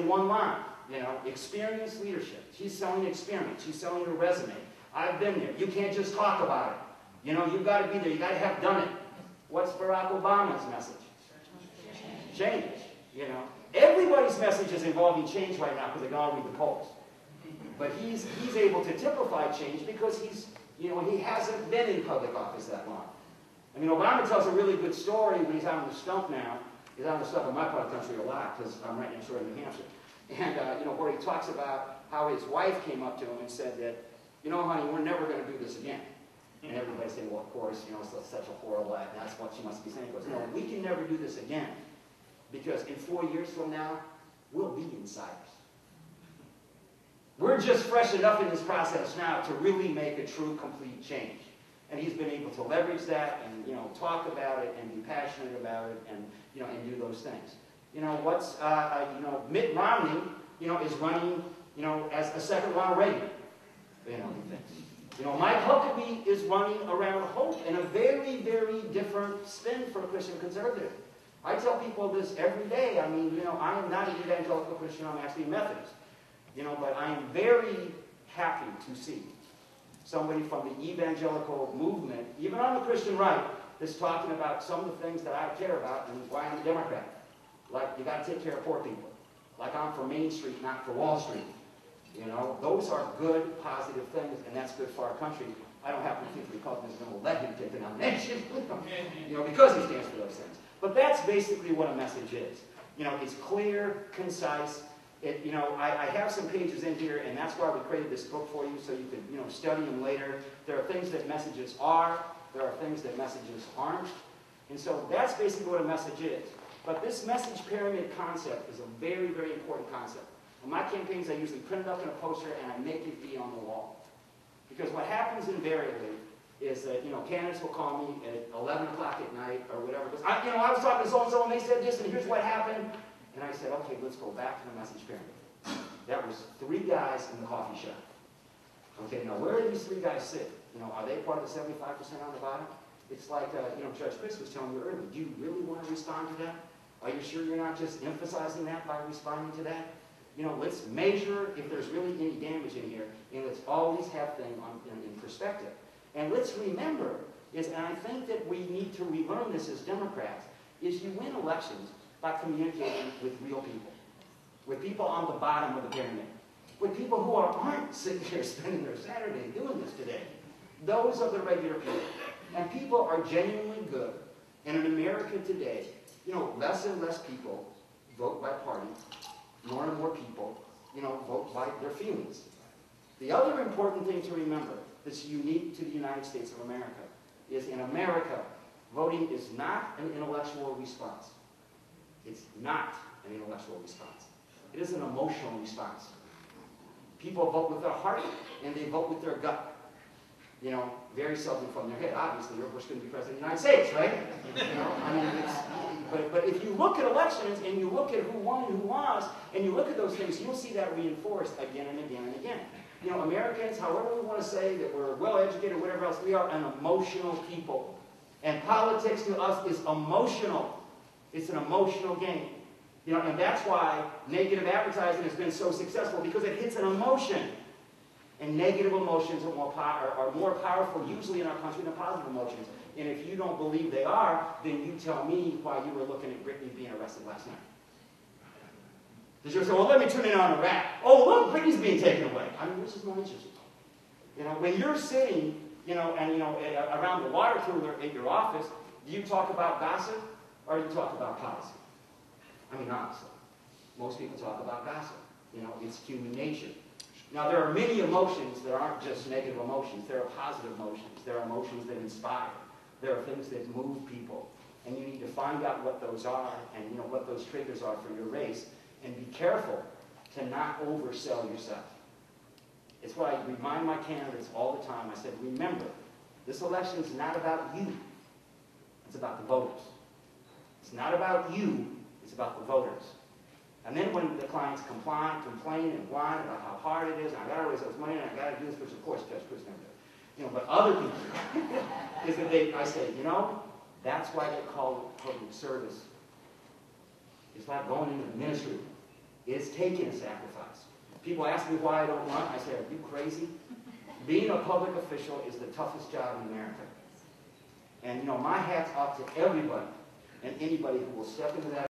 in one line. You know, experienced leadership. She's selling experience. She's selling her resume. I've been there. You can't just talk about it. You know, you've got to be there. You've got to have done it. What's Barack Obama's message? Change. You know, everybody's message is involving change right now because they can all read the polls. But he's able to typify change because he hasn't been in public office that long. I mean, Obama tells a really good story when he's out on the stump now. He's out on the stump in my part of the country a lot because I'm right next door to New Hampshire. And, where he talks about how his wife came up to him and said that, you know, honey, we're never going to do this again. And everybody's saying, well, of course, it's such a horrible act. That's what she must be saying. He goes, no, we can never do this again. Because in 4 years from now, we'll be insiders. We're just fresh enough in this process now to really make a true, complete change. And he's been able to leverage that and, talk about it and be passionate about it and, and do those things. Mitt Romney, is running, as a second Ronald Reagan. Mike Huckabee is running around hope in a very, very different spin for a Christian conservative. I tell people this every day. I mean, I am not an evangelical Christian. I'm actually Methodist. But I am very happy to see somebody from the evangelical movement, even on the Christian right, that's talking about some of the things that I care about and why I'm a Democrat. Like, you got to take care of poor people. Like, I'm for Main Street, not for Wall Street. Those are good, positive things, and that's good for our country. I don't happen to think the Republicans are going to let him take the nomination, because he stands for those things. But that's basically what a message is. It's clear, concise. I have some pages in here, and that's why we created this book for you, so you can, study them later. There are things that messages are. There are things that messages aren't. And so that's basically what a message is. But this message pyramid concept is a very, very important concept. In my campaigns, I usually print it up in a poster, and I make it be on the wall. Because what happens invariably is that, candidates will call me at 11 o'clock at night or whatever. Because I was talking to so-and-so, and they said this, and here's what happened. And I said, okay, let's go back to the message pyramid. That was 3 guys in the coffee shop. Okay, now where do these 3 guys sit? Are they part of the 75% on the bottom? It's like, Judge Chris was telling you earlier, do you really want to respond to that? Are you sure you're not just emphasizing that by responding to that? Let's measure if there's really any damage in here, and let's always have things in perspective. And let's remember, and I think that we need to relearn this as Democrats, is you win elections by communicating with real people, with people on the bottom of the pyramid, with people who aren't sitting here spending their Saturday doing this today. Those are the regular people. And people are genuinely good. And in America today, less and less people vote by party. More and more people, vote by their feelings. The other important thing to remember that's unique to the United States of America is in America, voting is not an intellectual response. It's not an intellectual response. It is an emotional response. People vote with their heart, and they vote with their gut. Very seldom from their head. Obviously, you're Bush going to be president of the United States, right? But if you look at elections, and you look at who won and who lost, and you look at those things, you'll see that reinforced again and again and again. Americans, however we want to say that we're well-educated, whatever else, we are an emotional people. And politics to us is emotional. It's an emotional game. And that's why negative advertising has been so successful, because it hits an emotion. And negative emotions are more powerful usually in our country than positive emotions. And if you don't believe they are, then you tell me why you were looking at Britney being arrested last night. Because you're saying, well, let me tune in on a rap. Oh, look, Britney's being taken away. I mean, this is more interesting. When you're sitting, around the water cooler at your office, do you talk about gossip or do you talk about policy? I mean, honestly, most people talk about gossip. It's human nature. Now, there are many emotions that aren't just negative emotions. There are positive emotions. There are emotions that inspire. There are things that move people. And you need to find out what those are and what those triggers are for your race. And be careful to not oversell yourself. It's why I remind my candidates all the time. I said, remember, this election is not about you. It's about the voters. It's not about you. It's about the voters. And then when the clients complain and whine about how hard it is, and I got to raise those money, and I got to do this, which of course Judge Chris never did. But other people, is that I say, that's why they call it public service. It's like going into the ministry. It's taking a sacrifice. People ask me why I don't run. I say, are you crazy? Being a public official is the toughest job in America. And, you know, my hat's off to everybody and anybody who will step into that